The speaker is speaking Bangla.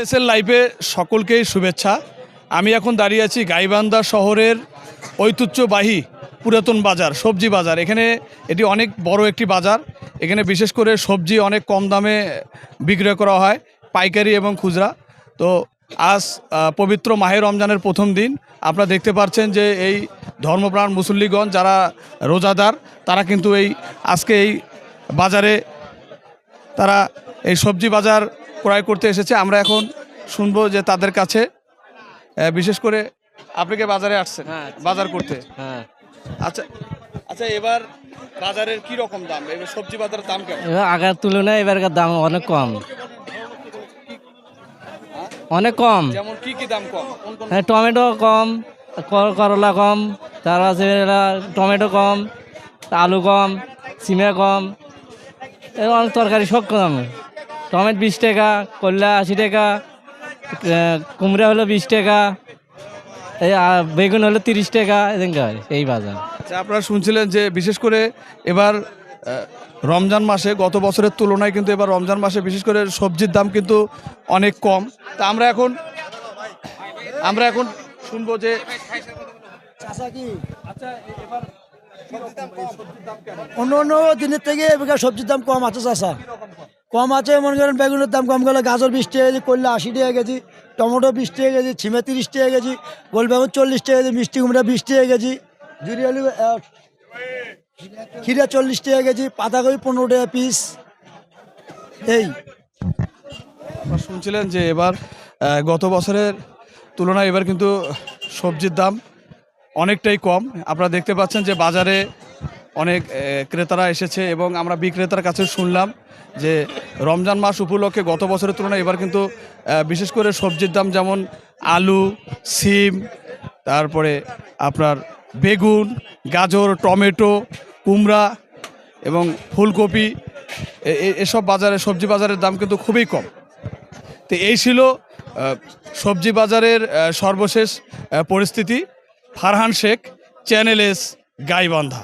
এসএল লাইভে সকলকেই শুভেচ্ছা। আমি এখন দাঁড়িয়ে আছি গাইবান্ধা শহরের ঐতিহ্যবাহী পুরাতন বাজার, সবজি বাজার। এখানে এটি অনেক বড় একটি বাজার। এখানে বিশেষ করে সবজি অনেক কম দামে বিক্রয় করা হয়, পাইকারি এবং খুচরা। তো আজ পবিত্র মাহে রমজানের প্রথম দিন। আপনারা দেখতে পাচ্ছেন যে এই ধর্মপ্রাণ মুসল্লিগণ যারা রোজাদার, তারা কিন্তু আজকে এই বাজারে তারা এই সবজি বাজার ক্রয় করতে এসেছে। আমরা এখন শুনবো যে তাদের কাছে, বিশেষ করে আপনি কি বাজারে আসছেন বাজার করতে? হ্যাঁ। আচ্ছা আচ্ছা, এবার বাজারের কি রকম দাম? এবার সবজি বাজারের দাম কেমন? এবার আগের তুলনায় এবারকার দাম অনেক কম, অনেক কম। যেমন কি কি দাম কম? কোন কোন? হ্যাঁ, টমেটো কম, করলা কম, তার আছে টমেটো কম, আলু কম, সিমে কম, এরকম অনেক তরকারি সব কম। টমেটো 20 টাকা, করলা 80 টাকা, কুমড়া হলো 20 টাকা, এই বেগুন হলো 30 টাকা, এই বাজার। আচ্ছা, আপনারা শুনছিলেন যে বিশেষ করে এবার রমজান মাসে গত বছরের তুলনায় কিন্তু এবার রমজান মাসে বিশেষ করে সবজির দাম কিন্তু অনেক কম। তা আমরা এখন শুনবো যে আচ্ছা এবার অন্য অন্য দিনের থেকে এবার সবজির দাম কম আছে। চাষা কম আছে, মনে করেন বেগুনের দাম কম গেলে গাজর 20 টাকা কেজি, করলা 80 টাকা কেজি, টমেটো 20 টাকা কেজি, ছিমে 30 টাকা কেজি, গোল বেগুন 40 টাকা কেজি, মিষ্টি কুমড়া 20 টাকা কেজি, ঝুরি আলু খিরা 40 টাকা কেজি, পাতাকপি 15 টাকা পিস। এই আপনারা শুনছিলেন যে এবার গত বছরের তুলনায় এবার কিন্তু সবজির দাম অনেকটাই কম। আপনারা দেখতে পাচ্ছেন যে বাজারে অনেক ক্রেতারা এসেছে এবং আমরা বিক্রেতার কাছে শুনলাম যে রমজান মাস উপলক্ষে গত বছরের তুলনায় এবার কিন্তু বিশেষ করে সবজির দাম যেমন আলু, সিম, তারপরে আপনার বেগুন, গাজর, টমেটো, কুমড়া এবং ফুলকপি, এসব বাজারে সবজি বাজারের দাম কিন্তু খুবই কম। তো এই ছিল সবজি বাজারের সর্বশেষ পরিস্থিতি। Farhan Sheikh, channel S, Gaibandha.